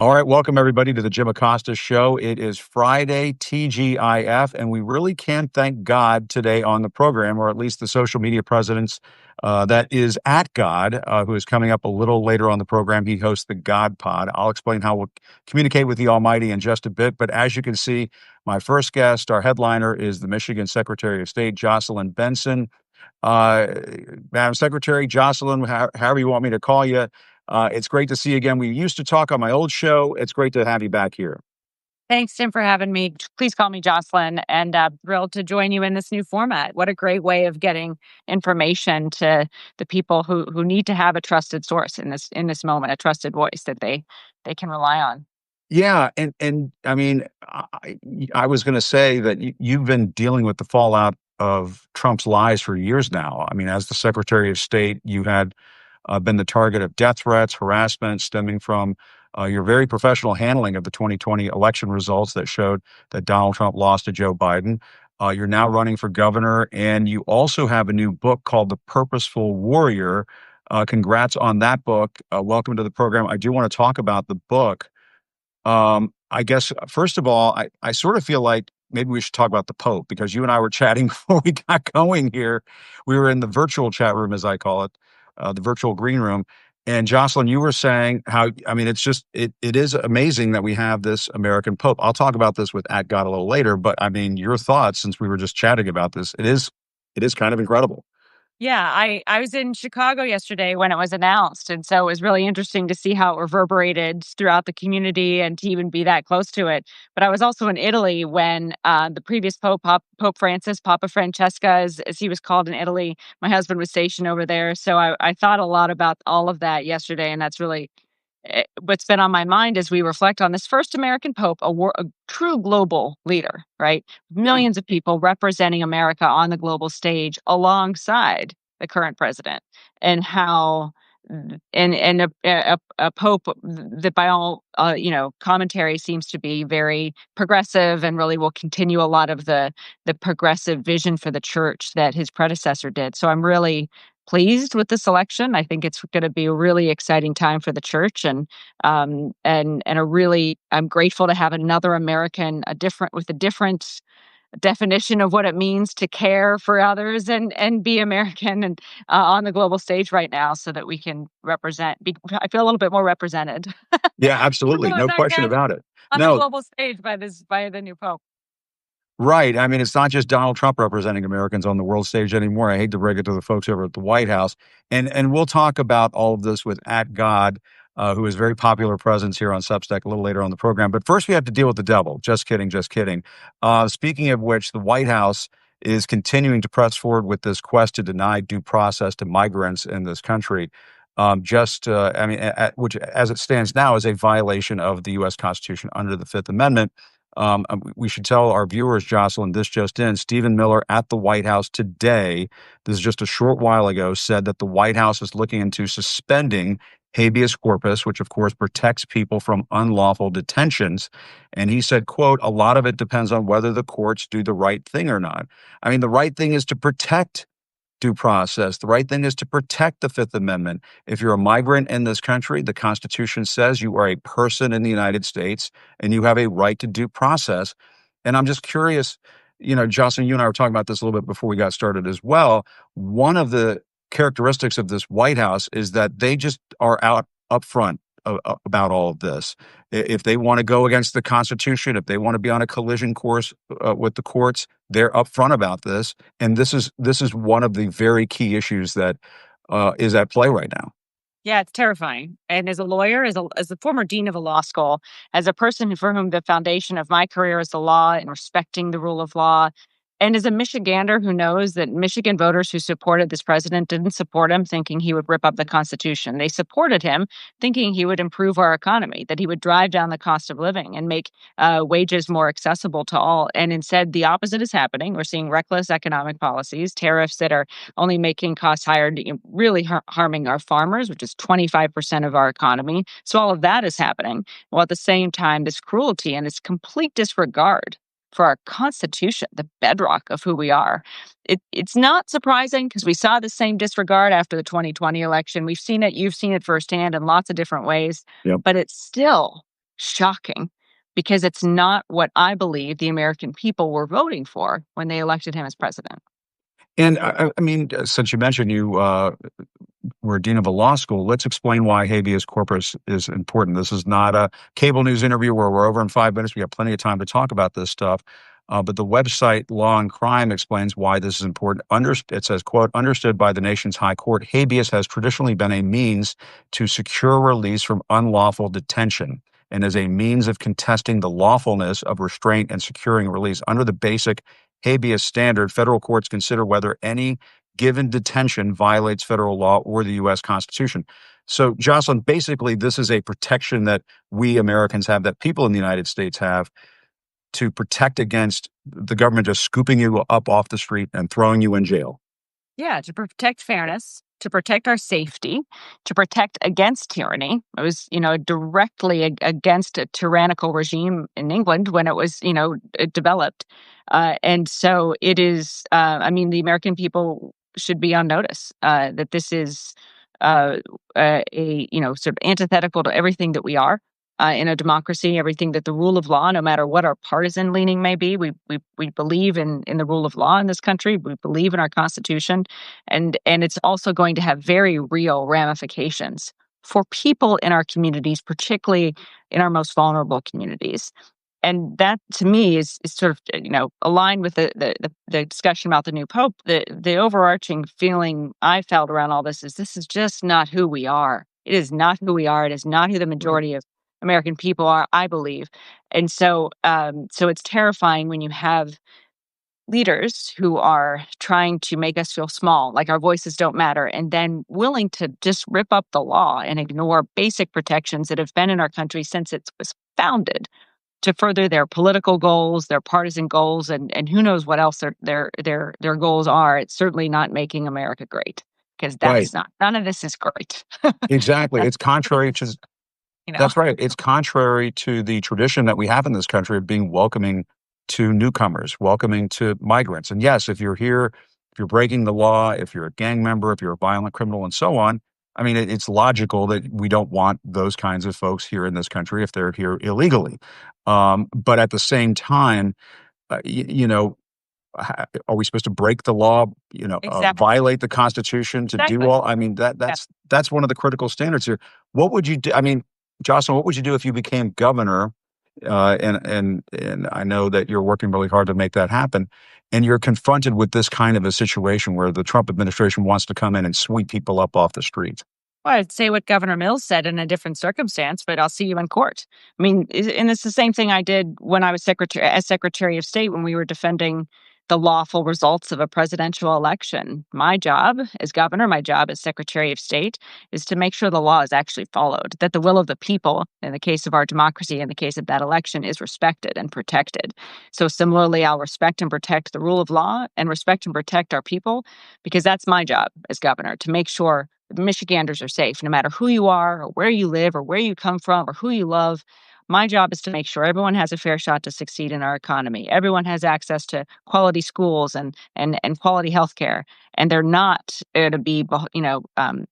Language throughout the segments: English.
All right, welcome everybody to the Jim Acosta Show. It is Friday, TGIF, and we really can thank God today on the program, or at least the social media presidents. That is at God, who is coming up a little later on the program. He hosts the God Pod. I'll explain how we'll communicate with the Almighty in just a bit. But as you can see, my first guest, our headliner, is the Michigan Secretary of State, Jocelyn Benson. Uh, Madam Secretary, Jocelyn, however you want me to call you, it's great to see you again. We used to talk on my old show. It's great to have you back here. Thanks, Tim, for having me. Please call me Jocelyn, and thrilled to join you in this new format. What a great way of getting information to the people who need to have a trusted source in this moment, a trusted voice that they can rely on. Yeah, and I mean, I was going to say that you've been dealing with the fallout of Trump's lies for years now. I mean, as the Secretary of State, you had been the target of death threats, harassment stemming from your very professional handling of the 2020 election results that showed that Donald Trump lost to Joe Biden. You're now running for governor, and you also have a new book called The Purposeful Warrior. Congrats on that book. Welcome to the program. I do want to talk about the book. I guess, first of all, I sort of feel like maybe we should talk about the Pope because you and I were chatting before we got going here. We were in the virtual chat room, as I call it, the virtual green room. And Jocelyn, you were saying how, I mean, it is amazing that we have this American Pope. I'll talk about this with At God a little later, but I mean, your thoughts, since we were just chatting about this, it is kind of incredible. Yeah, I was in Chicago yesterday when it was announced, and so it was really interesting to see how it reverberated throughout the community and to even be that close to it. But I was also in Italy when the previous Pope Francis, Papa Francesca, as he was called in Italy, my husband was stationed over there. So I thought a lot about all of that yesterday, and that's really what's been on my mind as we reflect on this first American Pope, a true global leader, right? Yeah. Millions of people representing America on the global stage alongside the current president, and how and a pope that by all commentary seems to be very progressive and really will continue a lot of the progressive vision for the church that his predecessor did. So I'm really pleased with this election. I think it's going to be a really exciting time for the church, and a really, I'm grateful to have another American, a different definition of what it means to care for others and be American and on the global stage right now, so that we can I feel a little bit more represented. Yeah, absolutely. Really No that question guest about it. on the No, global stage by the new pope. right. I mean, it's not just Donald Trump representing Americans on the world stage anymore. I hate to break it to the folks over at the White House. And we'll talk about all of this with At God, who is very popular presence here on Substack a little later on the program. But first, we have to deal with the devil. Just kidding, just kidding. Speaking of which, the White House is continuing to press forward with this quest to deny due process to migrants in this country. I mean, which, as it stands now, is a violation of the U.S. Constitution under the Fifth Amendment. We should tell our viewers, Jocelyn, this just in. Stephen Miller at the White House today, this is just a short while ago, said that the White House is looking into suspending habeas corpus, which of course protects people from unlawful detentions. And he said, quote, a lot of it depends on whether the courts do the right thing or not. I mean, the right thing is to protect due process. The right thing is to protect the Fifth Amendment. If you're a migrant in this country, the Constitution says you are a person in the United States and you have a right to due process. And I'm just curious, Jocelyn, you and I were talking about this a little bit before we got started as well. One of the characteristics of this White House is that they just are out up front about all of this. If they want to go against the Constitution, if they want to be on a collision course with the courts, they're upfront about this, and this is one of the very key issues that is at play right now. Yeah, it's terrifying. And as a lawyer, as a former dean of a law school, as a person for whom the foundation of my career is the law and respecting the rule of law, and as a Michigander who knows that Michigan voters who supported this president didn't support him thinking he would rip up the Constitution. They supported him thinking he would improve our economy, that he would drive down the cost of living and make wages more accessible to all. And instead, the opposite is happening. We're seeing reckless economic policies, tariffs that are only making costs higher, really harming our farmers, which is 25% of our economy. So all of that is happening. While at the same time, this cruelty and this complete disregard for our Constitution, the bedrock of who we are. It's not surprising because we saw the same disregard after the 2020 election. We've seen it, you've seen it firsthand in lots of different ways, Yep. but it still shocking because it's not what I believe the American people were voting for when they elected him as president. And I mean, since you mentioned you were dean of a law school, let's explain why habeas corpus is important. This is not a cable news interview where we're over in 5 minutes. We have plenty of time to talk about this stuff. But the website Law and Crime explains why this is important. It says, quote, understood by the nation's high court, habeas has traditionally been a means to secure release from unlawful detention and as a means of contesting the lawfulness of restraint and securing release. Under the basic habeas standard, federal courts consider whether any given detention violates federal law or the U.S. Constitution. So, Jocelyn, basically, this is a protection that we Americans have, that people in the United States have, to protect against the government just scooping you up off the street and throwing you in jail. Yeah, to protect fairness, to protect our safety, to protect against tyranny. It was, directly against a tyrannical regime in England when it was, it developed. And so it is, the American people should be on notice that this is sort of antithetical to everything that we are. In a democracy, everything that the rule of law, no matter what our partisan leaning may be, we believe in the rule of law in this country. We believe in our Constitution, and it's also going to have very real ramifications for people in our communities, particularly in our most vulnerable communities. And that, to me, is sort of aligned with the discussion about the new pope. The overarching feeling I felt around all this is just not who we are. It is not who we are. It is not who the majority of American people are, I believe. And so it's terrifying when you have leaders who are trying to make us feel small, like our voices don't matter, and then willing to just rip up the law and ignore basic protections that have been in our country since it was founded to further their political goals, their partisan goals, and who knows what else their goals are. It's certainly not making America great, because Right. that's not, none of this is great. Exactly. That's It's contrary to you know. That's right. It's contrary to the tradition that we have in this country of being welcoming to newcomers, welcoming to migrants. And yes, if you're here, if you're breaking the law, if you're a gang member, if you're a violent criminal, and so on, I mean, it's logical that we don't want those kinds of folks here in this country if they're here illegally. But at the same time, are we supposed to break the law, Exactly. violate the Constitution to do Exactly. all? I mean, Yeah. that's one of the critical standards here. What would you do? I mean, Jocelyn, what would you do if you became governor? And I know that you're working really hard to make that happen. And you're confronted with this kind of a situation where the Trump administration wants to come in and sweep people up off the street. Well, I'd say what Governor Mills said in a different circumstance, but I'll see you in court. I mean, and it's the same thing I did when I was Secretary of State, when we were defending the lawful results of a presidential election. My job as governor, my job as Secretary of State, is to make sure the law is actually followed, that the will of the people, in the case of our democracy, in the case of that election, is respected and protected. So similarly, I'll respect and protect the rule of law and respect and protect our people, because that's my job as governor, to make sure Michiganders are safe, no matter who you are, or where you live, or where you come from, or who you love. My job is to make sure everyone has a fair shot to succeed in our economy. Everyone has access to quality schools and quality health care, and they're not to be,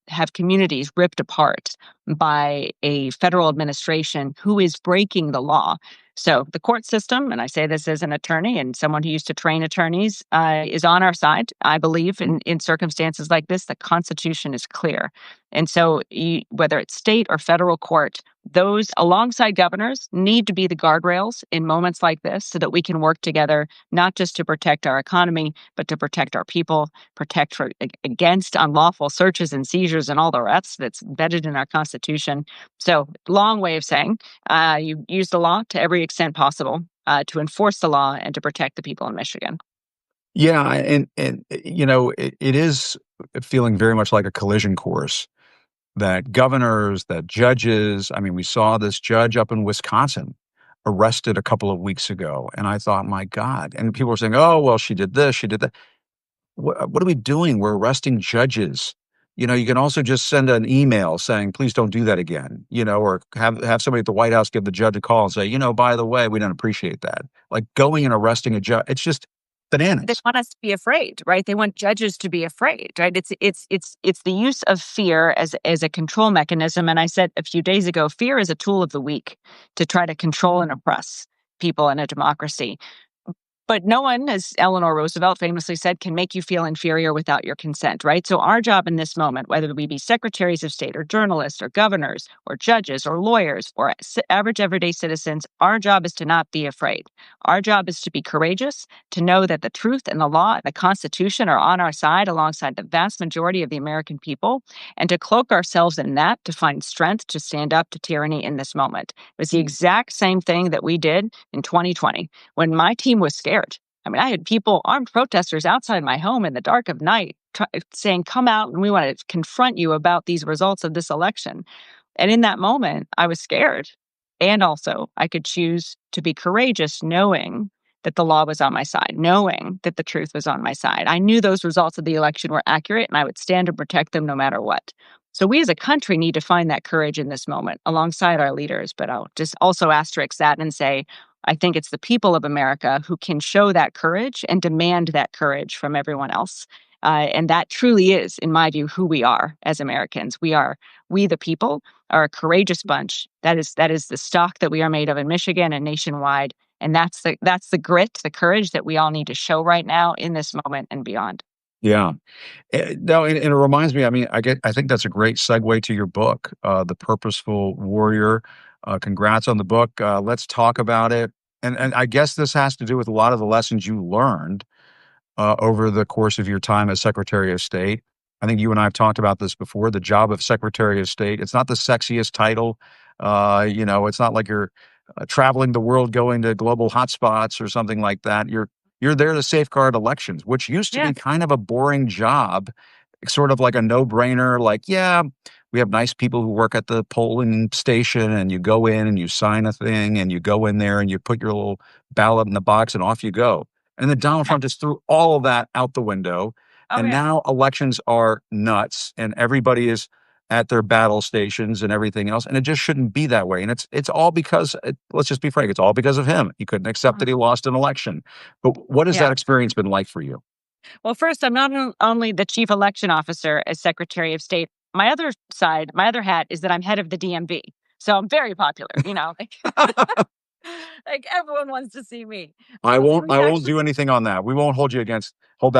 have communities ripped apart by a federal administration who is breaking the law. So the court system, and I say this as an attorney and someone who used to train attorneys, is on our side. I believe in circumstances like this, the Constitution is clear. And so whether it's state or federal court, those alongside governors need to be the guardrails in moments like this so that we can work together, not just to protect our economy, but to protect our people, against unlawful searches and seizures and all the rest that's embedded in our Constitution. So long way of saying, you use the law to every extent possible to enforce the law and to protect the people in Michigan. Yeah, and it is feeling very much like a collision course, that governors, that judges. I mean, we saw this judge up in Wisconsin arrested a couple of weeks ago, and I thought, my God. And people were saying, "Oh, well, she did this, she did that." What are we doing? We're arresting judges. You can also just send an email saying, "Please don't do that again." Or have somebody at the White House give the judge a call and say, "By the way, we don't appreciate that." Like going and arresting a judge. It's just They bananas. want us to be afraid, right? They want judges to be afraid, right? It's the use of fear as a control mechanism. And I said a few days ago, fear is a tool of the weak to try to control and oppress people in a democracy. But no one, as Eleanor Roosevelt famously said, can make you feel inferior without your consent, right? So our job in this moment, whether we be secretaries of state or journalists or governors or judges or lawyers or average everyday citizens, our job is to not be afraid. Our job is to be courageous, to know that the truth and the law and the Constitution are on our side alongside the vast majority of the American people, and to cloak ourselves in that to find strength to stand up to tyranny in this moment. It was the exact same thing that we did in 2020 when my team was scared. I mean, I had people, armed protesters outside my home in the dark of night saying, come out and we want to confront you about these results of this election. And in that moment, I was scared. And also, I could choose to be courageous, knowing that the law was on my side, knowing that the truth was on my side. I knew those results of the election were accurate and I would stand and protect them no matter what. So we as a country need to find that courage in this moment alongside our leaders. But I'll just also asterisk that and say, I think it's the people of America who can show that courage and demand that courage from everyone else. And that truly is, in my view, who we are as Americans. We the people are a courageous bunch. That is the stock that we are made of in Michigan and nationwide. And that's the grit, the courage that we all need to show right now in this moment and beyond. Yeah. No, and it reminds me, I mean, I think that's a great segue to your book, The Purposeful Warrior. Congrats on the book. Let's talk about it. And I guess this has to do with a lot of the lessons you learned over the course of your time as Secretary of State. I think you and I have talked about this before. The job of Secretary of State, it's not the sexiest title. It's not like you're traveling the world, going to global hotspots or something like that. You're there to safeguard elections, which used to Yeah. be kind of a boring job, sort of like a no-brainer. Like, yeah, we have nice people who work at the polling station, and you go in and you sign a thing, and you go in there and you put your little ballot in the box, and off you go. And then Donald Yeah. Trump just threw all of that out the window. Oh, And yeah. now elections are nuts, and everybody is at their battle stations and everything else. And it just shouldn't be that way. And it's all because, let's just be frank, it's all because of him. He couldn't accept that he lost an election. But what has Yeah. that experience been like for you? Well, first, I'm not only the chief election officer as Secretary of State. My other hat is that I'm head of the DMV. So I'm very popular, like everyone wants to see me. I won't We've I won't actually do anything on that. We won't hold that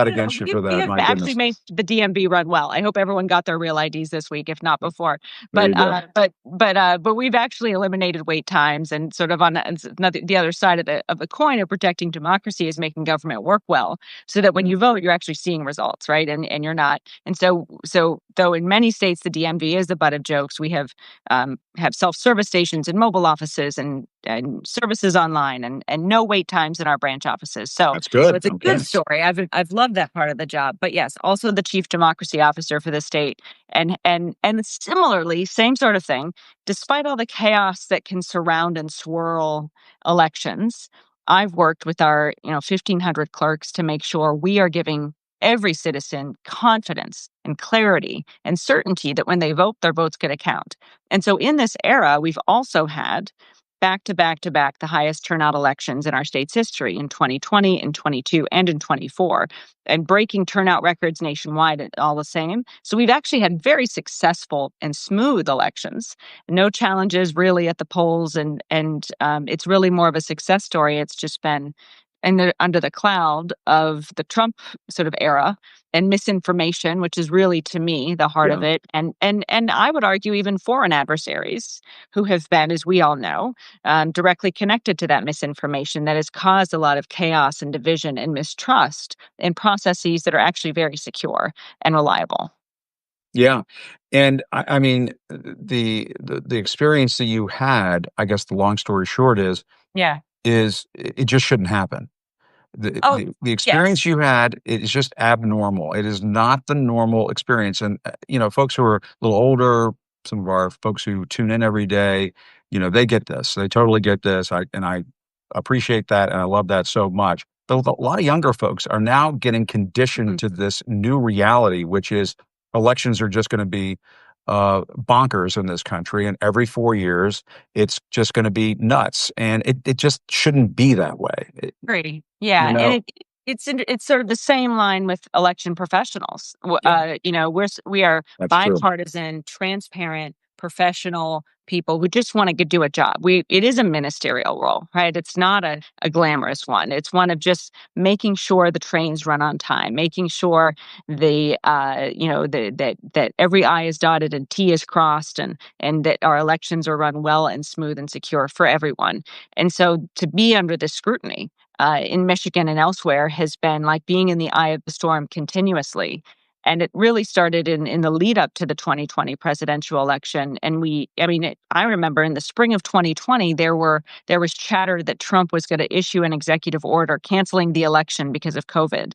No, against you for we that. have My actually goodness. made the DMV run well. I hope everyone got their real IDs this week, if not before. There But you go. but we've actually eliminated wait times, and sort of on the other side of the coin of protecting democracy is making government work well, so that when you vote, you're actually seeing results, right? And you're not. And so though in many states the DMV is the butt of jokes, we have self-service stations and mobile offices and services online and no wait times in our branch offices. So That's good. it's a Okay. good story. I've loved that part of the job. But yes, also the chief democracy officer for the state. And similarly, same sort of thing. Despite all the chaos that can surround and swirl elections, I've worked with our 1,500 clerks to make sure we are giving every citizen confidence and clarity and certainty that when they vote, their vote's going to count. And so in this era, we've also had back to back to back the highest turnout elections in our state's history in 2020, in 22, and in 24, and breaking turnout records nationwide all the same. So we've actually had very successful and smooth elections. No challenges really at the polls, and it's really more of a success story. It's just been under the cloud of the Trump sort of era and misinformation, which is really to me the heart of Yeah. it, and I would argue even foreign adversaries who have been, as we all know, directly connected to that misinformation that has caused a lot of chaos and division and mistrust in processes that are actually very secure and reliable. Yeah. And I mean, the experience that you had, I guess the long story short Yeah. is it just shouldn't happen. The Oh, the yes. experience you had is just abnormal. It is not the normal experience. And folks who are a little older, some of our folks who tune in every day, they get this. They totally get this. I appreciate that, and I love that so much. But a lot of younger folks are now getting conditioned Mhm. to this new reality, which is elections are just going to be bonkers in this country, and every 4 years, it's just going to be nuts, and it just shouldn't be that way. Agree. You Yeah, and know, It's sort of the same line with election professionals. Yeah, We are that's true. bipartisan, transparent, professional people who just want to do a job. It is a ministerial role, right? It's not a glamorous one. It's one of just making sure the trains run on time, making sure that every I is dotted and T is crossed, and that our elections are run well and smooth and secure for everyone. And so to be under this scrutiny in Michigan and elsewhere has been like being in the eye of the storm continuously. And it really started in the lead up to the 2020 presidential election. And I remember in the spring of 2020, there was chatter that Trump was going to issue an executive order canceling the election because of COVID.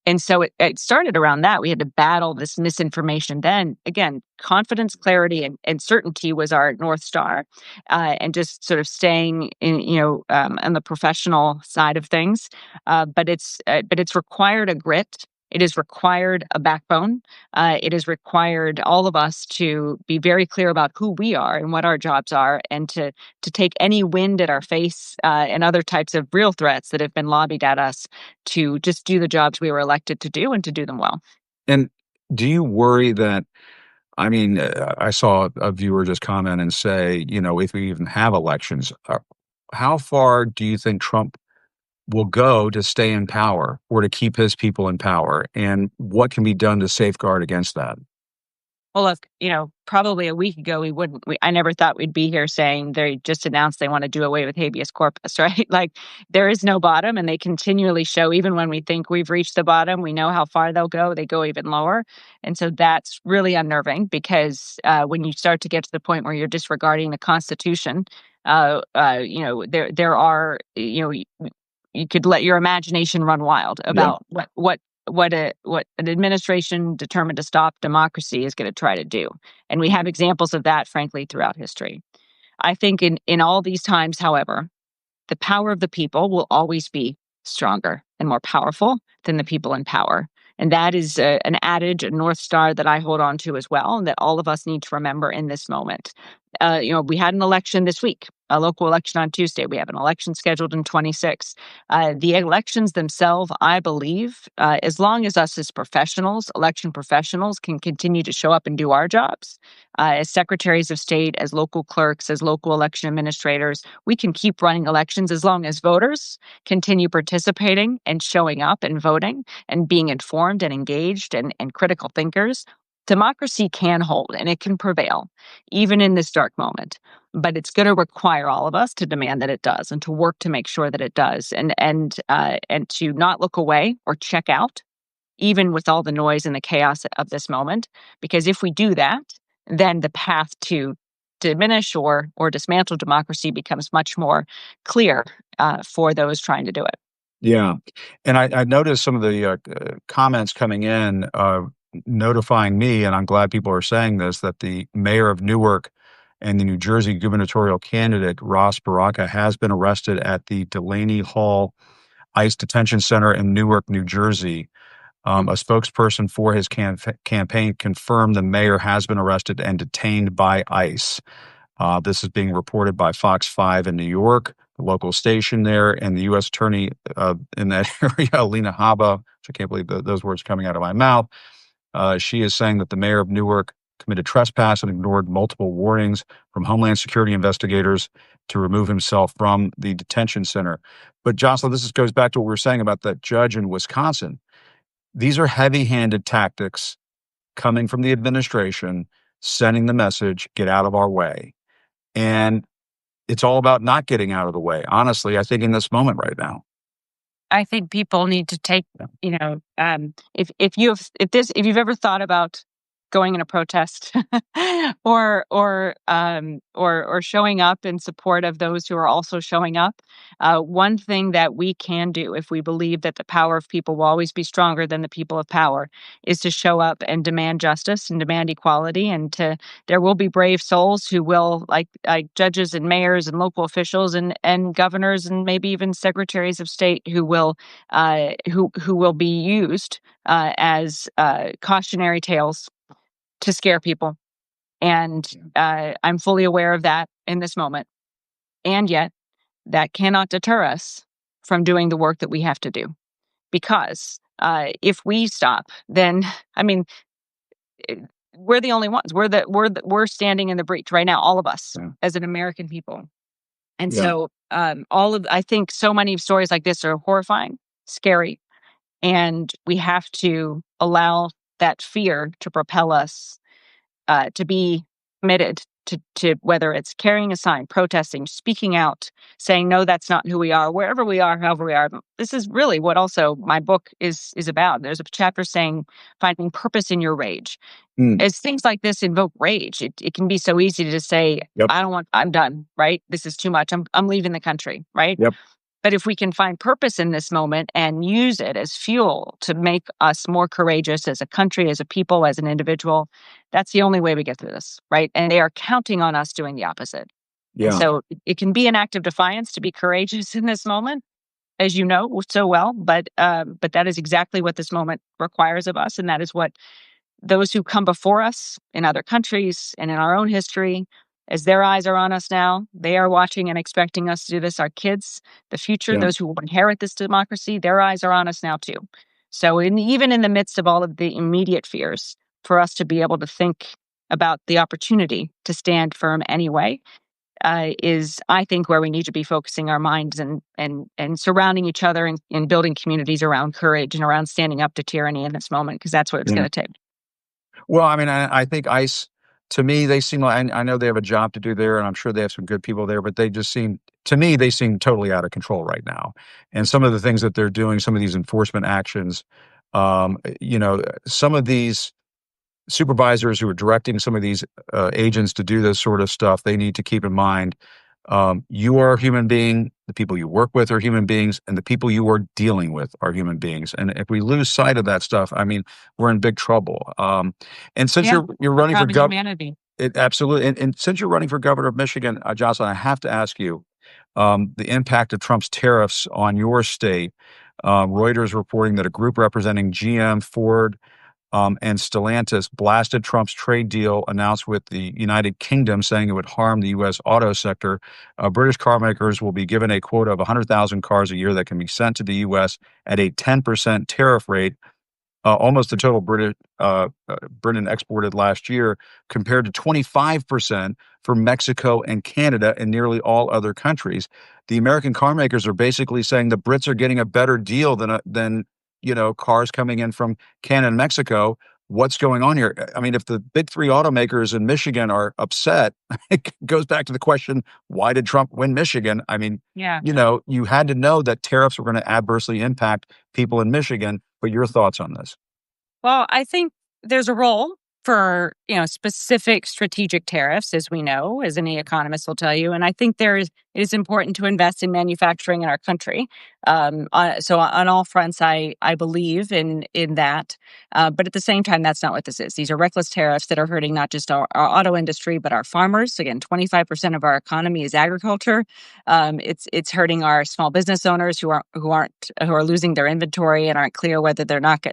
And so it started around that. We had to battle this misinformation then. Again, confidence, clarity, and certainty was our North Star, and just sort of staying on the professional side of things. But it's required a grit. It has required a backbone. It has required all of us to be very clear about who we are and what our jobs are, and to take any wind at our face and other types of real threats that have been lobbied at us to just do the jobs we were elected to do and to do them well. And do you worry that, I mean, I saw a viewer just comment and say, if we even have elections, how far do you think Trump will go to stay in power or to keep his people in power? And what can be done to safeguard against that? Well, look, probably a week ago, I never thought we'd be here saying they just announced they want to do away with habeas corpus, right? Like there is no bottom, and they continually show, even when we think we've reached the bottom, we know how far they'll go. They go even lower. And so that's really unnerving because when you start to get to the point where you're disregarding the Constitution, there are, you could let your imagination run wild Yeah. about what an administration determined to stop democracy is going to try to do. And we have examples of that, frankly, throughout history. I think in all these times, however, the power of the people will always be stronger and more powerful than the people in power. And that is an adage, a North Star that I hold on to as well, and that all of us need to remember in this moment. We had an election this week, a local election on Tuesday. We have an election scheduled in 26. The elections themselves, I believe, as long as us as professionals, election professionals, can continue to show up and do our jobs as secretaries of state, as local clerks, as local election administrators, we can keep running elections as long as voters continue participating and showing up and voting and being informed and engaged and critical thinkers. Democracy can hold and it can prevail, even in this dark moment. But it's going to require all of us to demand that it does and to work to make sure that it does, and to not look away or check out, even with all the noise and the chaos of this moment. Because if we do that, then the path to diminish or dismantle democracy becomes much more clear for those trying to do it. Yeah. And I noticed some of the comments coming in notifying me, and I'm glad people are saying this, that the mayor of Newark and the New Jersey gubernatorial candidate, Ross Baraka, has been arrested at the Delaney Hall ICE Detention Center in Newark, New Jersey. A spokesperson for his campaign confirmed the mayor has been arrested and detained by ICE. This is being reported by Fox 5 in New York, the local station there, and the U.S. attorney in that area, Lena Haba, which I can't believe those words coming out of my mouth. She is saying that the mayor of Newark committed trespass and ignored multiple warnings from Homeland Security investigators to remove himself from the detention center. But Jocelyn, goes back to what we were saying about that judge in Wisconsin. These are heavy-handed tactics coming from the administration, sending the message, get out of our way. And it's all about not getting out of the way, honestly, I think, in this moment right now. I think people need to take, if you've ever thought about going in a protest or showing up in support of those who are also showing up, one thing that we can do if we believe that the power of people will always be stronger than the people of power is to show up and demand justice and demand equality, and there will be brave souls who will, like judges and mayors and local officials and governors and maybe even secretaries of state, who will be used as cautionary tales to scare people. And I'm fully aware of that in this moment. And yet, that cannot deter us from doing the work that we have to do. because if we stop, then I mean, it- we're the only ones. We're standing in the breach right now, all of us Yeah. as an American people. And Yeah. so, I think so many stories like this are horrifying, scary, and we have to allow that fear to propel us to be committed to whether it's carrying a sign, protesting, speaking out, saying no, that's not who we are, wherever we are, however we are. This is really what also my book is about. There's a chapter saying finding purpose in your rage. Mm. As things like this invoke rage, it can be so easy to just say, Yep. I'm done, right? This is too much. I'm leaving the country, right? Yep. But if we can find purpose in this moment and use it as fuel to make us more courageous as a country, as a people, as an individual, that's the only way we get through this, right? And they are counting on us doing the opposite. And Yeah. so it can be an act of defiance to be courageous in this moment, as you know so well. But that is exactly what this moment requires of us, and that is what those who come before us in other countries and in our own history, as their eyes are on us now, they are watching and expecting us to do this. Our kids, the future, Yeah. those who will inherit this democracy, their eyes are on us now too. So, even in the midst of all of the immediate fears, for us to be able to think about the opportunity to stand firm anyway, is, I think, where we need to be focusing our minds and surrounding each other and building communities around courage and around standing up to tyranny in this moment, because that's what it's Yeah. going to take. Well, I mean, I think ICE, to me, they seem like, I know they have a job to do there, and I'm sure they have some good people there, but they just seem, to me, they seem totally out of control right now. And some of the things that they're doing, some of these enforcement actions, some of these supervisors who are directing some of these agents to do this sort of stuff, they need to keep in mind, you are a human being, the people you work with are human beings, and the people you are dealing with are human beings. And if we lose sight of that stuff, I mean, we're in big trouble. And since Yeah, you're running for probably governor, humanity. it absolutely, and since you're running for governor of Michigan, Jocelyn, I have to ask you the impact of Trump's tariffs on your state. Reuters reporting that a group representing GM, Ford, and Stellantis blasted Trump's trade deal announced with the United Kingdom, saying it would harm the U.S. auto sector. British car makers will be given a quota of 100,000 cars a year that can be sent to the U.S. at a 10% tariff rate, almost the total Britain exported last year, compared to 25% for Mexico and Canada and nearly all other countries. The American car makers are basically saying the Brits are getting a better deal than cars coming in from Canada and Mexico. What's going on here? I mean, if the big three automakers in Michigan are upset, it goes back to the question, why did Trump win Michigan? I mean, Yeah. you had to know that tariffs were going to adversely impact people in Michigan. But your thoughts on this? Well, I think there's a role for, specific strategic tariffs, as we know, as any economist will tell you. And I think it is important to invest in manufacturing in our country. So on all fronts, I believe in that. But at the same time, that's not what this is. These are reckless tariffs that are hurting not just our auto industry, but our farmers. Again, 25% of our economy is agriculture. It's hurting our small business owners who are losing their inventory and aren't clear whether they're going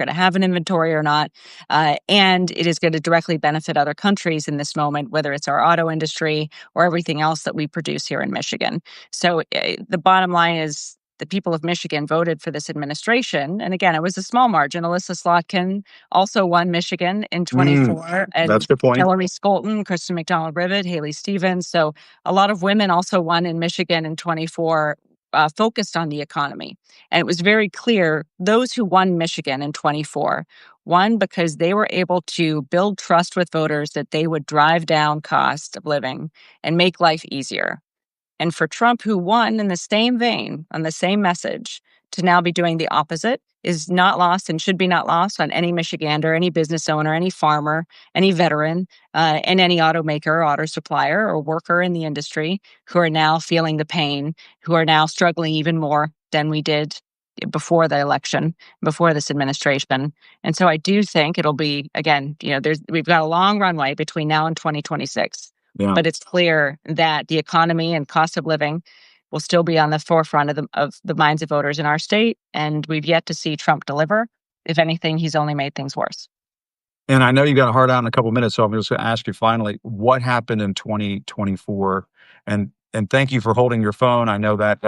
to have an inventory or not. And it is going to directly benefit other countries in this moment, whether it's our auto industry or everything else that we produce here in Michigan. So the bottom line is the people of Michigan voted for this administration. And again, it was a small margin. Alyssa Slotkin also won Michigan in 24, That's and a good point. Hillary Scholten, Kristen McDonald-Rivet, Haley Stevens. So a lot of women also won in Michigan in 24, focused on the economy. And it was very clear those who won Michigan in 24 won because they were able to build trust with voters that they would drive down cost of living and make life easier. And for Trump, who won in the same vein, on the same message, to now be doing the opposite is not lost and should be not lost on any Michigander, any business owner, any farmer, any veteran, and any automaker, auto supplier, or worker in the industry who are now feeling the pain, who are now struggling even more than we did before the election, before this administration. And so I do think it'll be, again, we've got a long runway between now and 2026. Yeah. But it's clear that the economy and cost of living will still be on the forefront of the minds of voters in our state, and we've yet to see Trump deliver. If anything, he's only made things worse. And I know you got a hard out in a couple minutes, so I'm just going to ask you finally, what happened in 2024, and and thank you for holding your phone. I know that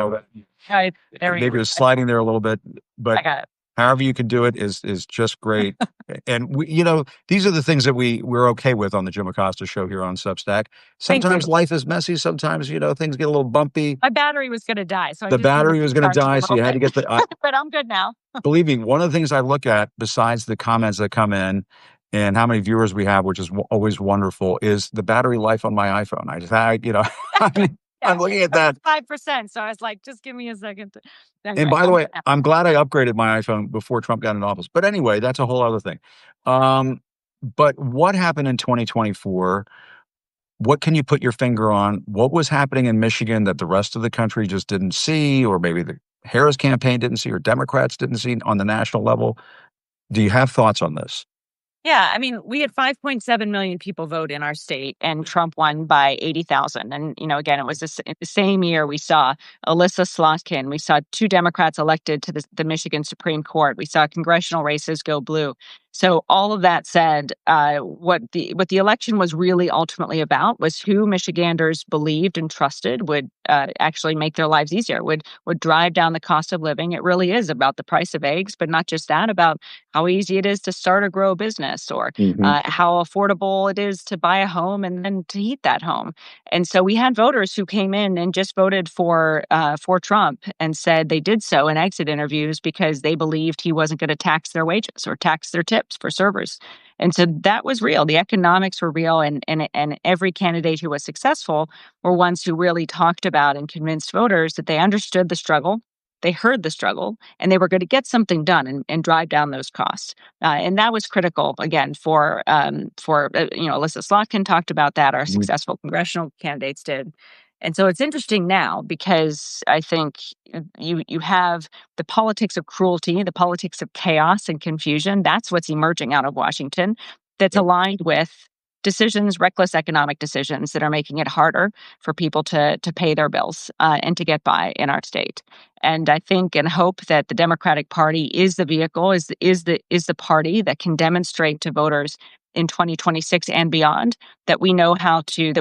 Right, there we maybe it go. was sliding there a little bit, I but got it. however you can do it is just great. And these are the things that we're okay with on the Jim Acosta Show here on Substack. Thank Sometimes you. life is messy. Sometimes things get a little bumpy. My battery was gonna die, so I The just turned battery it was going to charged a die, so little you had to bit, get the. but I'm good now. Believe me, one of the things I look at besides the comments that come in and how many viewers we have, which is always wonderful, is the battery life on my iPhone. I mean, Yeah, I'm looking at that. 5%, so I was like, "Just give me a second." And Anyway, by the I'm way, good now. I'm glad I upgraded my iPhone before Trump got in office. But anyway, that's a whole other thing. Um, but what happened in 2024? What can you put your finger on? What was happening in Michigan that the rest of the country just didn't see, or maybe the Harris campaign didn't see, or Democrats didn't see on the national level? Do you have thoughts on this? Yeah, I mean, we had 5.7 million people vote in our state, and Trump won by 80,000. And, again, it was the same year we saw Alyssa Slotkin. We saw two Democrats elected to the Michigan Supreme Court. We saw congressional races go blue. So all of that said, what the election was really ultimately about was who Michiganders believed and trusted would actually make their lives easier, would drive down the cost of living. It really is about the price of eggs, but not just that, about how easy it is to start or grow a business, or Mhm. how affordable it is to buy a home and then to heat that home. And so we had voters who came in and just voted for Trump and said they did so in exit interviews because they believed he wasn't going to tax their wages or tax their tips for servers. And so that was real. The economics were real, and every candidate who was successful were ones who really talked about and convinced voters that they understood the struggle, they heard the struggle, and they were going to get something done and drive down those costs. And that was critical again for Alyssa Slotkin talked about that. Our Mhm. successful congressional candidates did. And so it's interesting now because I think you have the politics of cruelty, the politics of chaos and confusion. That's what's emerging out of Washington. That's Yep. aligned with decisions, reckless economic decisions that are making it harder for people to pay their bills and to get by in our state. And I think and hope that the Democratic Party is the vehicle, is the party that can demonstrate to voters in 2026 and beyond that we know how to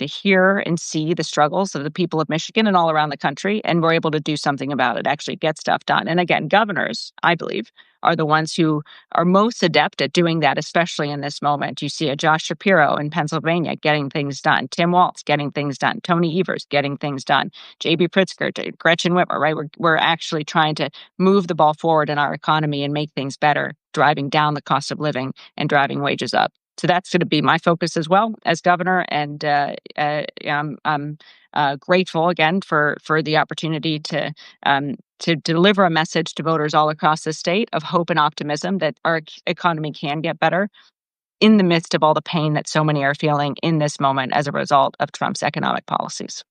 hear and see the struggles of the people of Michigan and all around the country, and we're able to do something about it, actually get stuff done. And again, governors, I believe, are the ones who are most adept at doing that, especially in this moment. You see a Josh Shapiro in Pennsylvania getting things done, Tim Walz getting things done, Tony Evers getting things done, J.B. Pritzker, Gretchen Whitmer, right? We're actually trying to move the ball forward in our economy and make things better, driving down the cost of living and driving wages up. So that's going to be my focus as well as governor. And I'm grateful again for the opportunity to deliver a message to voters all across the state of hope and optimism that our economy can get better in the midst of all the pain that so many are feeling in this moment as a result of Trump's economic policies.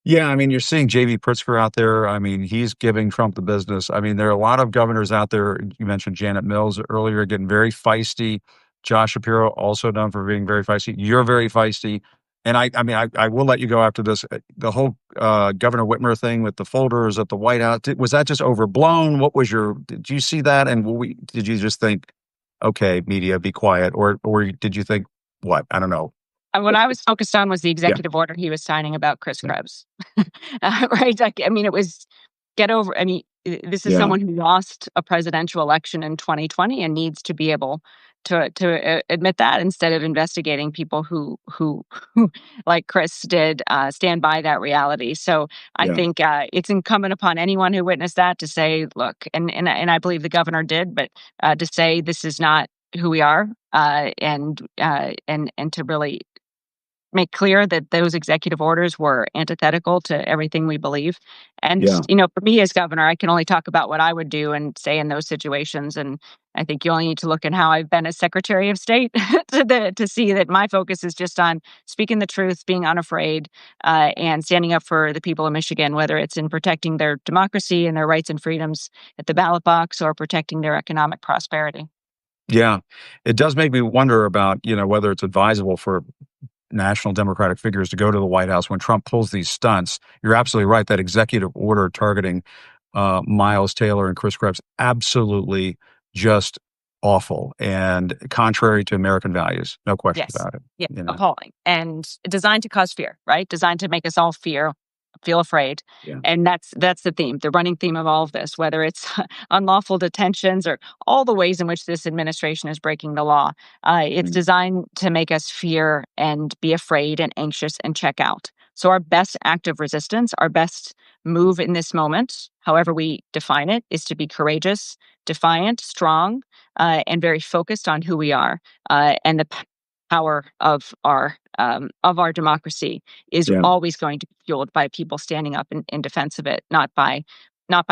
Yeah, I mean, you're seeing J.B. Pritzker out there. I mean, he's giving Trump the business. I mean, there are a lot of governors out there. You mentioned Janet Mills earlier, getting very feisty. Josh Shapiro, also known for being very feisty. You're very feisty. And I will let you go after this. The whole Governor Whitmer thing with the folders at the White House, was that just overblown? Did you see that? And did you just think, okay, media, be quiet? Or did you think, what? I don't know. And what I was focused on was the Yeah. executive order he was signing about Chris Krebs. Right? Like, I mean, it was get over. I mean, this is Yeah. someone who lost a presidential election in 2020 and needs to be able to admit that instead of investigating people who like Chris did, stand by that reality. So I Yeah. think it's incumbent upon anyone who witnessed that to say, look, and I believe the governor did, but to say this is not who we are, and to really make clear that those executive orders were antithetical to everything we believe. And, Yeah. for me as governor, I can only talk about what I would do and say in those situations. And I think you only need to look at how I've been as Secretary of State to see that my focus is just on speaking the truth, being unafraid, and standing up for the people of Michigan, whether it's in protecting their democracy and their rights and freedoms at the ballot box or protecting their economic prosperity. Yeah. It does make me wonder about, whether it's advisable for national Democratic figures to go to the White House when Trump pulls these stunts. You're absolutely right. That executive order targeting Miles Taylor and Chris Krebs absolutely just awful and contrary to American values. No question Yes. about it. Yeah. You know. Appalling. And designed to cause fear, right? Designed to make us all feel afraid. Yeah. And that's the theme, the running theme of all of this, whether it's unlawful detentions or all the ways in which this administration is breaking the law. It's Mm. designed to make us fear and be afraid and anxious and check out. So our best act of resistance, our best move in this moment, however we define it, is to be courageous, defiant, strong, and very focused on who we are, and the power of our democracy is Yeah. always going to be fueled by people standing up in defense of it, not by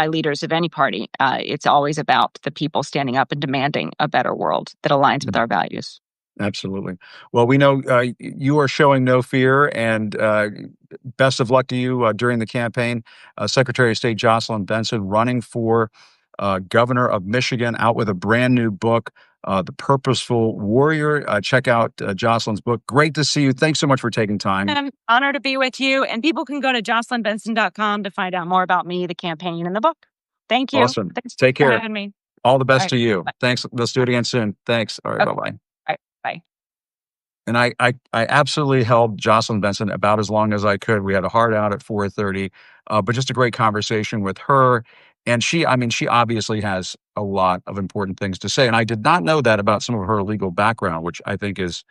leaders of any party. It's always about the people standing up and demanding a better world that aligns with our values. Absolutely. Well, we know you are showing no fear, and best of luck to you during the campaign. Secretary of State Jocelyn Benson running for governor of Michigan, out with a brand new book, The Purposeful Warrior. Check out Jocelyn's book. Great to see you. Thanks so much for taking time. I'm honored to be with you, and people can go to jocelynbenson.com to find out more about me, the campaign, and the book. Thank you. Awesome. Thanks Take for care. having me. All the All best right. to you. Bye. Thanks. Let's do it again soon. Thanks. All right. Okay. Bye bye. All right. Bye. And I absolutely held Jocelyn Benson about as long as I could. We had a hard out at 4:30, but just a great conversation with her. And I mean, she obviously has a lot of important things to say. And I did not know that about some of her legal background, which I think is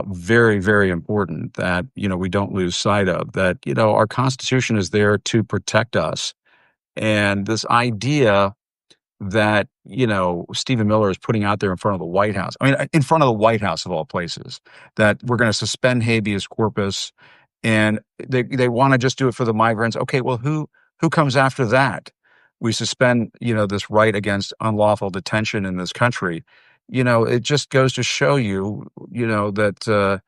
very, very important that, we don't lose sight of that, our Constitution is there to protect us. And this idea that, Stephen Miller is putting out there in front of the White House. I mean, in front of the White House of all places, that we're going to suspend habeas corpus, and they want to just do it for the migrants. Okay, well, who comes after that? We suspend, this right against unlawful detention in this country. It just goes to show you, that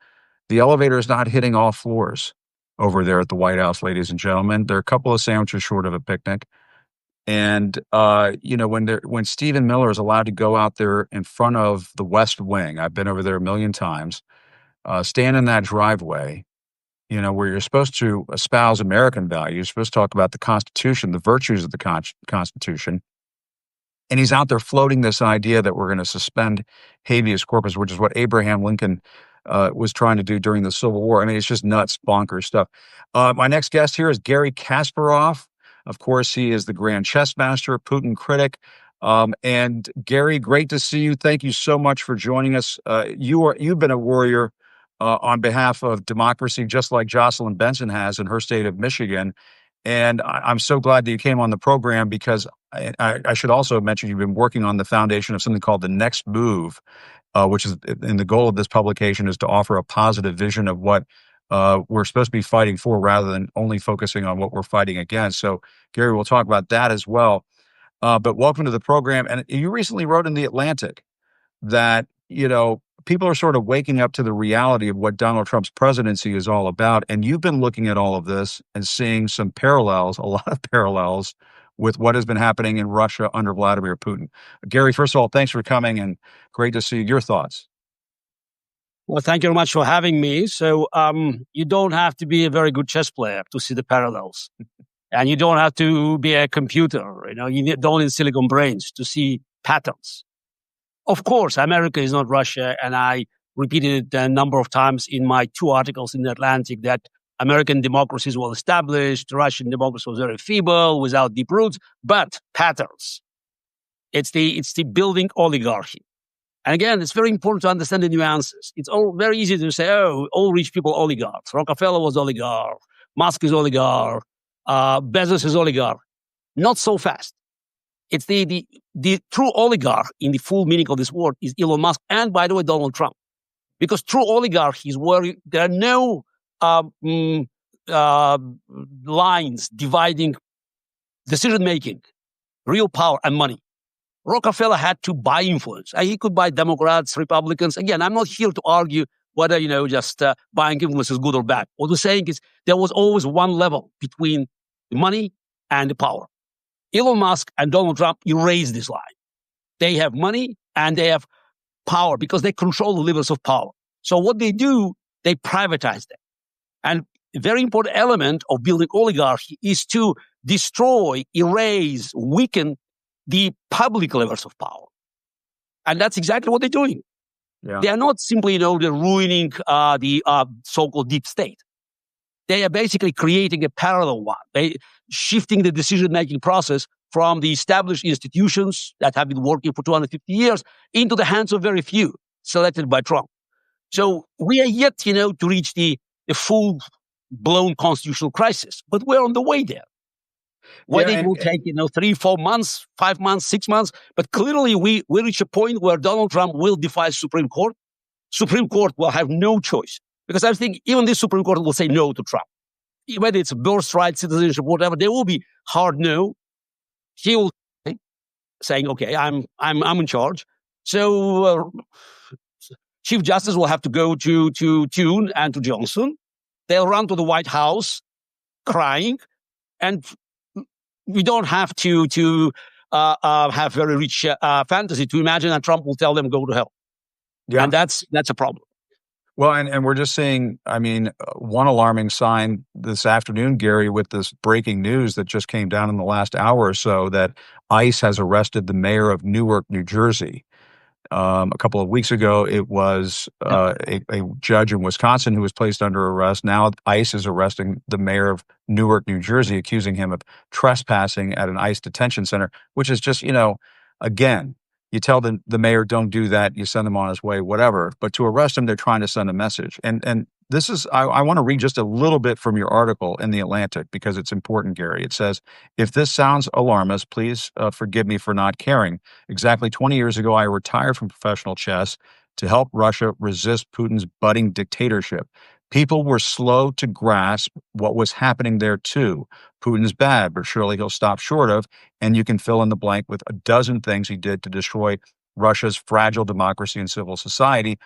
the elevator is not hitting all floors over there at the White House, ladies and gentlemen. They're a couple of sandwiches short of a picnic. And, when Stephen Miller is allowed to go out there in front of the West Wing, I've been over there a million times, stand in that driveway, where you're supposed to espouse American values, you're supposed to talk about the Constitution, the virtues of the Constitution. And he's out there floating this idea that we're going to suspend habeas corpus, which is what Abraham Lincoln was trying to do during the Civil War. I mean, it's just nuts, bonkers stuff. My next guest here is Garry Kasparov. Of course, he is the Grand Chess Master, Putin critic. And Garry, great to see you. Thank you so much for joining us. You've been a warrior on behalf of democracy, just like Jocelyn Benson has in her state of Michigan. And I'm so glad that you came on the program because I should also mention you've been working on the foundation of something called The Next Move, which is, and the goal of this publication is to offer a positive vision of what we're supposed to be fighting for rather than only focusing on what we're fighting against. So, Garry, we'll talk about that as well. But welcome to the program. And you recently wrote in The Atlantic that, people are sort of waking up to the reality of what Donald Trump's presidency is all about. And you've been looking at all of this and seeing some parallels, a lot of parallels with what has been happening in Russia under Vladimir Putin. Garry, first of all, thanks for coming and great to see your thoughts. Well, thank you very much for having me. So you don't have to be a very good chess player to see the parallels. And you don't have to be a computer. You don't need silicon brains to see patterns. Of course, America is not Russia, and I repeated it a number of times in my 2 articles in The Atlantic that American democracy is well established, Russian democracy was very feeble, without deep roots, but patterns. It's the building oligarchy. And again, it's very important to understand the nuances. It's all very easy to say, oh, all rich people oligarchs. Rockefeller was oligarch, Musk is oligarch, Bezos is oligarch. Not so fast. It's the true oligarch in the full meaning of this word is Elon Musk and, by the way, Donald Trump. Because true oligarchy is where there are no lines dividing decision-making, real power and money. Rockefeller had to buy influence. He could buy Democrats, Republicans. Again, I'm not here to argue whether, just buying influence is good or bad. What we're saying is there was always one level between the money and the power. Elon Musk and Donald Trump erased this line. They have money and they have power because they control the levers of power. So what they do, they privatize them. And a very important element of building oligarchy is to destroy, erase, weaken the public levers of power. And that's exactly what they're doing. Yeah. They are not simply, they're ruining the so-called deep state. They are basically creating a parallel one. They shifting the decision-making process from the established institutions that have been working for 250 years into the hands of very few, selected by Trump. So we are yet, to reach the full-blown constitutional crisis, but we're on the way there. Whether it will take, 3, 4 months, 5 months, 6 months, but clearly we reach a point where Donald Trump will defy Supreme Court. Supreme Court will have no choice, because I think even this Supreme Court will say no to Trump. Whether it's birthright, citizenship, whatever, there will be hard no. He will saying, okay, I'm in charge. So Chief Justice will have to go to Thune and to Johnson. They'll run to the White House crying, and we don't have to have very rich fantasy to imagine that Trump will tell them go to hell. Yeah. And that's a problem. Well, and we're just seeing, one alarming sign this afternoon, Gary, with this breaking news that just came down in the last hour or so, that ICE has arrested the mayor of Newark, New Jersey. A couple of weeks ago, it was a judge in Wisconsin who was placed under arrest. Now ICE is arresting the mayor of Newark, New Jersey, accusing him of trespassing at an ICE detention center, which is just, again, you tell the mayor, don't do that, you send him on his way, whatever. But to arrest him, they're trying to send a message. And this is, I want to read just a little bit from your article in The Atlantic, because it's important, Gary. It says, if this sounds alarmist, please forgive me for not caring. Exactly 20 years ago, I retired from professional chess to help Russia resist Putin's budding dictatorship. People were slow to grasp what was happening there too. Putin's bad, but surely he'll stop short of, and you can fill in the blank with a dozen things he did to destroy Russia's fragile democracy and civil society,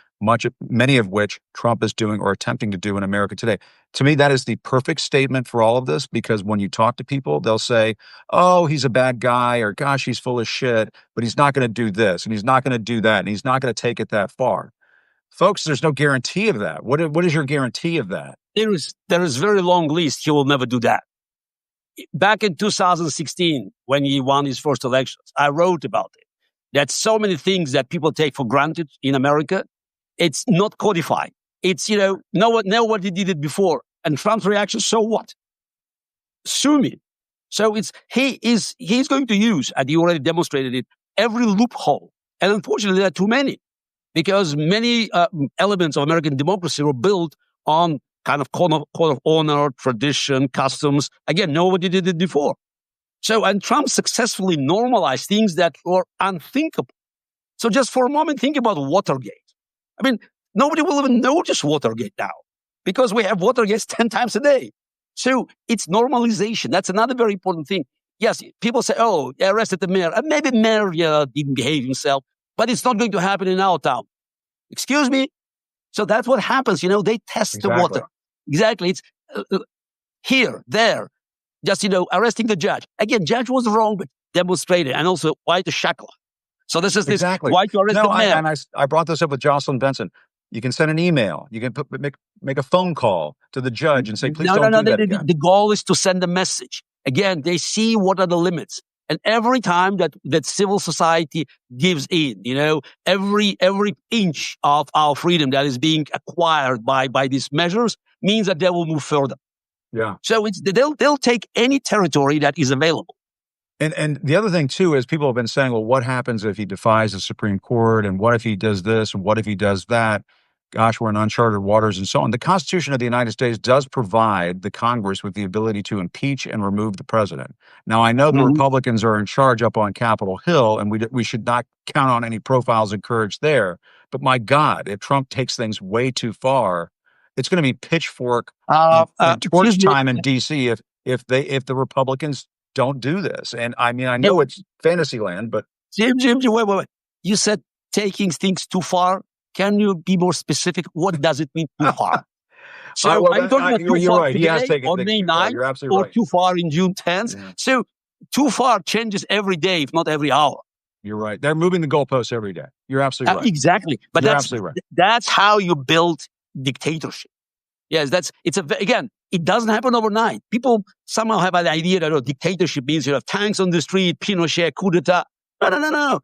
many of which Trump is doing or attempting to do in America today. To me, that is the perfect statement for all of this, because when you talk to people, they'll say, oh, he's a bad guy, or gosh, he's full of shit, but he's not going to do this, and he's not going to do that, and he's not going to take it that far. Folks, there's no guarantee of that. What is your guarantee of that? There is very long list. He will never do that. Back in 2016, when he won his first elections, I wrote about it. That so many things that people take for granted in America, it's not codified. It's, nobody did it before. And Trump's reaction, so what? Sue me. So he's going to use, and he already demonstrated it, every loophole. And unfortunately, there are too many, because many elements of American democracy were built on kind of code of honor, tradition, customs. Again, nobody did it before. So, and Trump successfully normalized things that were unthinkable. So just for a moment, think about Watergate. Nobody will even notice Watergate now, because we have Watergate 10 times a day. So it's normalization. That's another very important thing. Yes, people say, oh, they arrested the mayor. And maybe mayor didn't behave himself, but it's not going to happen in our town. Excuse me? So that's what happens. They test the water. Exactly. It's here, there. Just, arresting the judge. Again, judge was wrong, but demonstrated. And also, why to shackle? So this is exactly. Why to arrest the mayor? I brought this up with Jocelyn Benson. You can send an email. You can make a phone call to the judge and say, please don't do that again. The goal is to send a message. Again, they see what are the limits. And every time that civil society gives in, every inch of our freedom that is being acquired by these measures means that they will move further. Yeah. So they'll take any territory that is available. And the other thing too is people have been saying, well, what happens if he defies the Supreme Court, and what if he does this, and what if he does that? Gosh, we're in uncharted waters and so on. The Constitution of the United States does provide the Congress with the ability to impeach and remove the president. Now, I know the Republicans are in charge up on Capitol Hill, and we should not count on any profiles of courage there. But my God, if Trump takes things way too far, it's going to be pitchfork and torch time in D.C. if the Republicans don't do this. And I know it's fantasy land, but Jim, wait. You said taking things too far. Can you be more specific? What does it mean too far? So I'm talking about too far today, on May 9th, or too far in June 10th. Yeah. So too far changes every day, if not every hour. You're right. They're moving the goalposts every day. You're absolutely right. Exactly. But that's how you build dictatorship. Yes, again, it doesn't happen overnight. People somehow have an idea that dictatorship means you have tanks on the street, Pinochet, coup d'etat. No.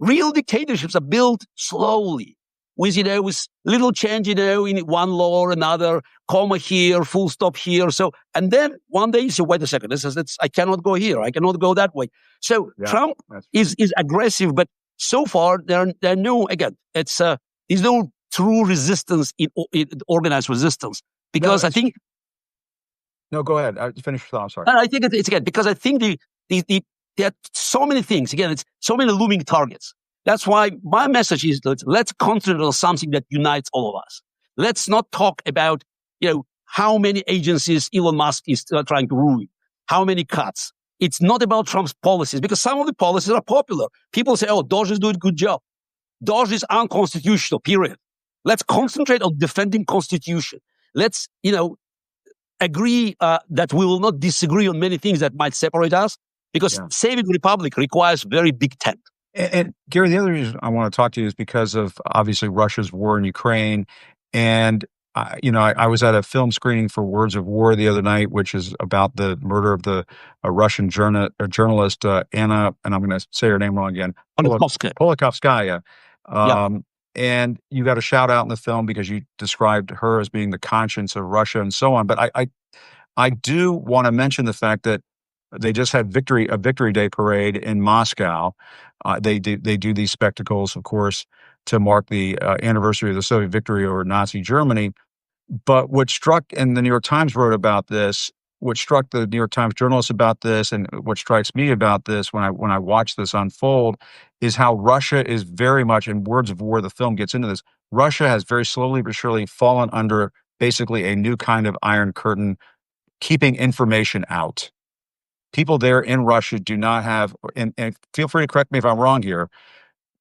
real dictatorships are built slowly with, with little change, in one law or another, comma here, full stop here. So, and then one day you say, wait a second, I cannot go here. I cannot go that way. So Trump is aggressive, but so far there are no, again, there's no true resistance in organized resistance, because I think. No, go ahead. Finish your thought. Sorry. I think it's again, because I think there are so many things. Again, it's so many looming targets. That's why my message is, let's concentrate on something that unites all of us. Let's not talk about, how many agencies Elon Musk is trying to ruin, how many cuts. It's not about Trump's policies, because some of the policies are popular. People say, Doge is doing a good job. Doge is unconstitutional, period. Let's concentrate on defending Constitution. Let's, agree that we will not disagree on many things that might separate us, because saving the republic requires very big tent. And Garry, the other reason I want to talk to you is because of obviously Russia's war in Ukraine. And, I was at a film screening for Words of War the other night, which is about the murder of the Russian journalist, Anna, and I'm going to say her name wrong again, Politkovskaya. And you got a shout out in the film because you described her as being the conscience of Russia and so on. But I do want to mention the fact that they just had a Victory Day parade in Moscow. They do these spectacles, of course, to mark the anniversary of the Soviet victory over Nazi Germany. But what struck, and the New York Times wrote about this, what struck the New York Times journalists about this, and what strikes me about this when I watch this unfold, is how Russia is very much, in Words of War, the film gets into this, Russia has very slowly but surely fallen under basically a new kind of Iron Curtain, keeping information out. People there in Russia do not have, and feel free to correct me if I'm wrong here,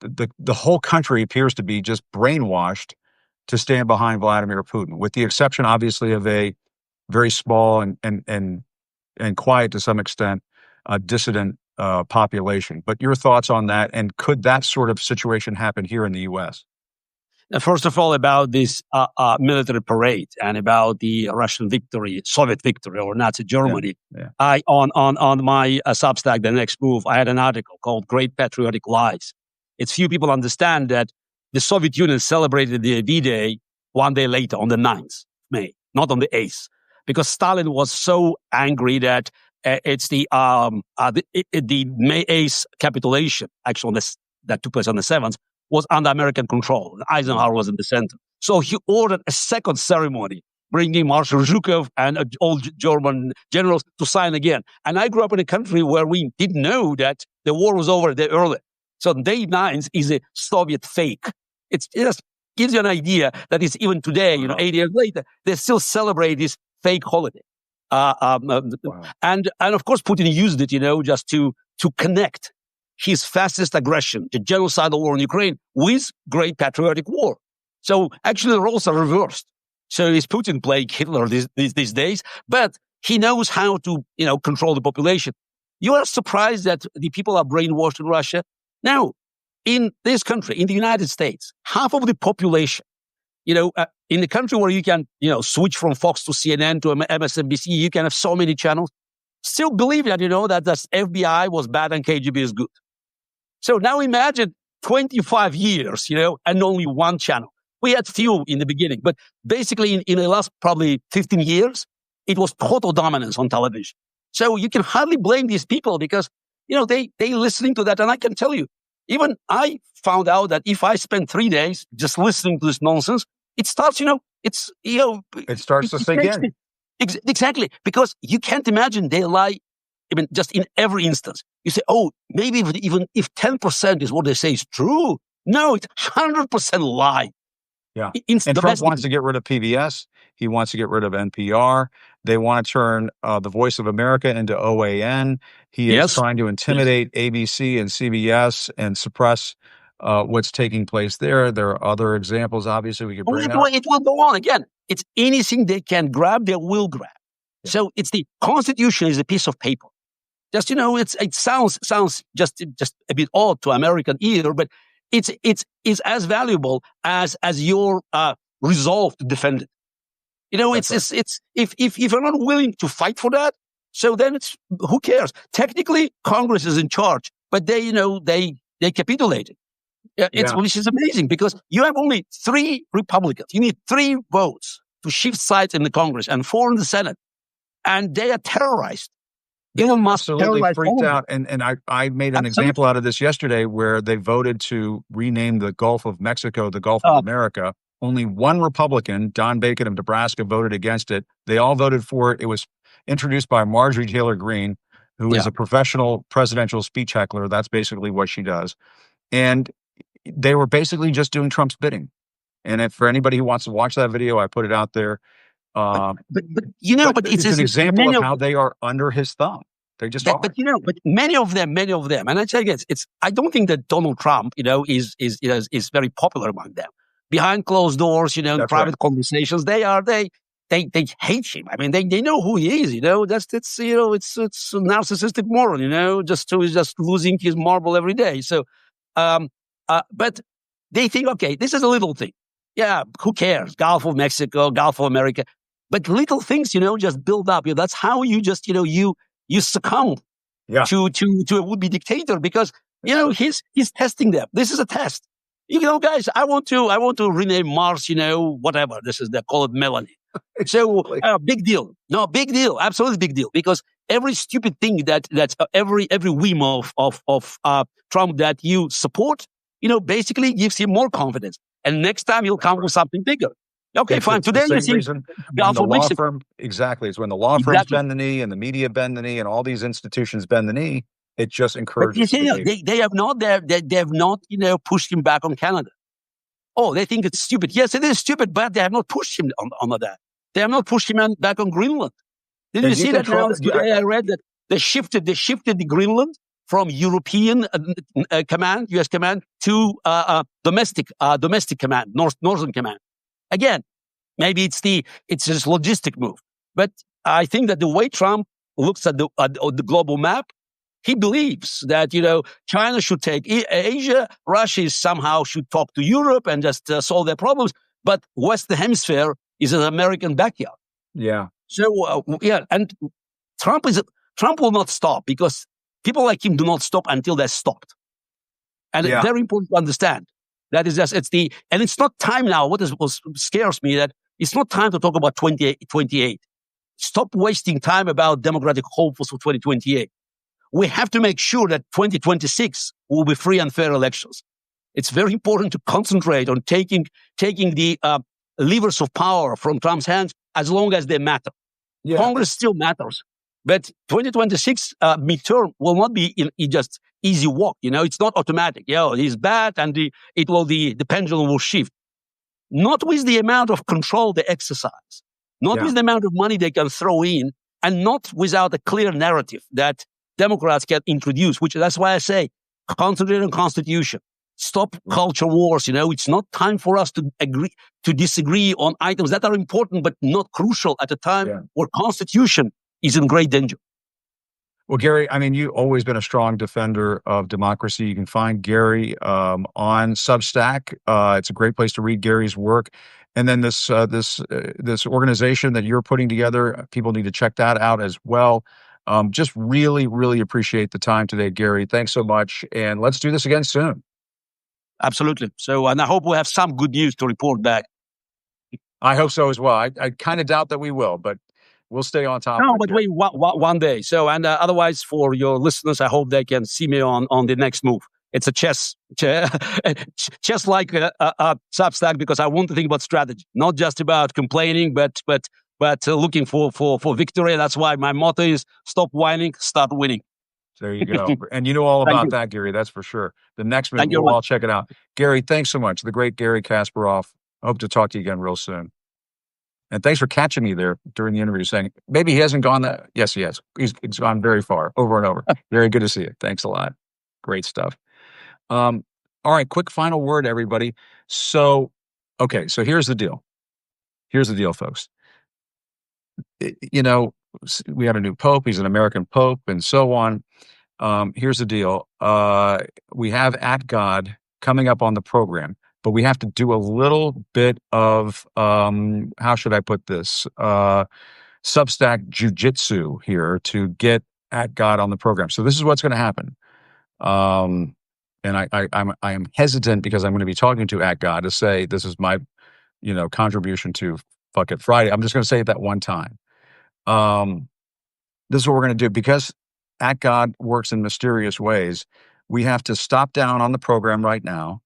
the whole country appears to be just brainwashed to stand behind Vladimir Putin, with the exception, obviously, of a very small and quiet to some extent dissident population. But your thoughts on that, and could that sort of situation happen here in the U.S.? First of all, about this military parade and about the Russian victory, Soviet victory over Nazi Germany. I on my Substack, The Next Move, I had an article called "Great Patriotic Lies." It's few people understand that the Soviet Union celebrated the V-Day one day later, on the 9th May, not on the 8th, because Stalin was so angry that it's the May 8th capitulation, actually that took place on the 7th, was under American control. Eisenhower was in the center. So he ordered a second ceremony, bringing Marshal Zhukov and all German generals to sign again. And I grew up in a country where we didn't know that the war was over a day early. So day 9 is a Soviet fake. It just gives you an idea that it's even today, 80 years later, they still celebrate this fake holiday. And of course, Putin used it, just to connect his fastest aggression, the genocidal war in Ukraine, with Great Patriotic War. So actually the roles are reversed. So is Putin playing Hitler these days? But he knows how to, control the population. You are surprised that the people are brainwashed in Russia? Now, in this country, in the United States, half of the population, in the country where you can, switch from Fox to CNN to MSNBC, you can have so many channels, still believe that, that the FBI was bad and KGB is good. So now imagine 25 years, and only one channel. We had few in the beginning, but basically in the last probably 15 years, it was total dominance on television. So you can hardly blame these people because, they listening to that. And I can tell you, even I found out that if I spend 3 days just listening to this nonsense, it starts, it starts to sink in. Exactly. Because you can't imagine they lie, just in every instance. You say, maybe even if 10% is what they say is true. No, it's 100% lie. Yeah. And Trump wants to get rid of PBS. He wants to get rid of NPR. They want to turn the Voice of America into OAN. He is trying to intimidate ABC and CBS and suppress what's taking place there. There are other examples, obviously, we could bring up. It will go on. Again, it's anything they can grab, they will grab. Yeah. So it's the Constitution is a piece of paper. Just, it sounds just a bit odd to American ear, but it's as valuable as your resolve to defend it. If you're not willing to fight for that, so then who cares? Technically, Congress is in charge, but they capitulated. Which is amazing because you have only 3 Republicans. You need 3 votes to shift sides in the Congress and 4 in the Senate. And they are terrorized. Elon Musk absolutely freaked out. And I made an example out of this yesterday where they voted to rename the Gulf of Mexico the Gulf of America. Only one Republican, Don Bacon of Nebraska, voted against it. They all voted for it. It was introduced by Marjorie Taylor Greene, who is a professional presidential speech heckler. That's basically what she does. And they were basically just doing Trump's bidding. And if for anybody who wants to watch that video, I put it out there. But it's an example of how they are under his thumb. They just are. But many of them, and I tell you, I don't think that Donald Trump, is very popular among them. Behind closed doors, in private conversations, they hate him. I mean, they know who he is. It's a narcissistic moron. He's just losing his marble every day. So, but they think, okay, this is a little thing. Yeah, who cares? Gulf of Mexico, Gulf of America. But little things, just build up. That's how you just, you succumb to a would-be dictator because, he's testing them. This is a test. Guys, I want to rename Mars, whatever. They call it Melanie. So big deal. No, big deal. Absolutely big deal. Because every stupid thing that's every whim of Trump that you support, basically gives him more confidence. And next time he'll come with something bigger. Okay, fine. Today you see Gulf of Mexico. Exactly. It's when the law firms bend the knee and the media bend the knee and all these institutions bend the knee. It just encourages. They have not, pushed him back on Canada. Oh, they think it's stupid. Yes, it is stupid, but they have not pushed him on that. They have not pushed him back on Greenland. Did you see that now? Today I read that they shifted the Greenland from European command, U.S. command, to domestic command, Northern command. Again, maybe it's this logistic move, but I think that the way Trump looks at the global map, he believes that China should take Asia, Russia somehow should talk to Europe and just solve their problems, but Western Hemisphere is an American backyard. Yeah. So and Trump will not stop because people like him do not stop until they're stopped, and it's very important to understand. That is just, and it's not time now. What scares me that it's not time to talk about 2028. Stop wasting time about democratic hopefuls for 2028. We have to make sure that 2026 will be free and fair elections. It's very important to concentrate on taking the levers of power from Trump's hands as long as they matter. Yeah. Congress still matters. But 2026 midterm will not be just easy walk. It's not automatic. He's bad and the pendulum will shift. Not with the amount of control they exercise, not with the amount of money they can throw in, and not without a clear narrative that Democrats can introduce, that's why I say concentrate on Constitution. Stop culture wars. It's not time for us to disagree on items that are important but not crucial at a time where Constitution is in great danger. Well, Garry, you've always been a strong defender of democracy. You can find Garry on Substack. It's a great place to read Garry's work. And then this organization that you're putting together, people need to check that out as well. Just really, really appreciate the time today, Garry. Thanks so much. And let's do this again soon. Absolutely. So, and I hope we'll have some good news to report back. I hope so as well. I kind of doubt that we will, but we'll stay on top. No, but wait, one day. So, and otherwise, for your listeners, I hope they can see me on the next move. It's a chess like Substack, because I want to think about strategy, not just about complaining, but looking for victory. That's why my motto is stop whining, start winning. There you go. And you know all about that, Garry. That's for sure. The next move, we'll all check it out. Garry, thanks so much. The great Garry Kasparov. I hope to talk to you again real soon. And thanks for catching me there during the interview, saying maybe he hasn't gone that. Yes, he has. He's gone very far, over and over. Very good to see you. Thanks a lot. Great stuff. All right, quick final word, everybody. So here's the deal. Here's the deal, folks. We had a new pope. He's an American pope and so on. Here's the deal. We have At God coming up on the program, but we have to do a little bit of, how should I put this? Substack jujitsu here to get At God on the program. So this is what's going to happen. And I am hesitant because I'm going to be talking to At God to say this is my, contribution to Fuck It Friday. I'm just going to say it that one time. This is what we're going to do because At God works in mysterious ways. We have to stop down on the program right now,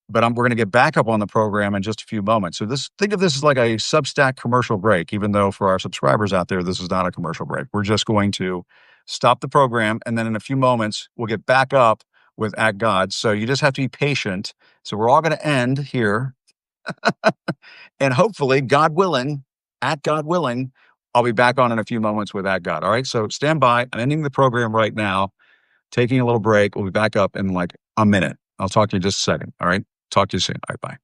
but we're going to get back up on the program in just a few moments. So think of this as like a Substack commercial break, even though for our subscribers out there, this is not a commercial break. We're just going to stop the program, and then in a few moments, we'll get back up with At God. So you just have to be patient. So we're all going to end here. And hopefully, God willing, At God willing, I'll be back on in a few moments with At God. All right. So stand by. I'm ending the program right now, taking a little break. We'll be back up in like a minute. I'll talk to you in just a second. All right. Talk to you soon. All right. Bye.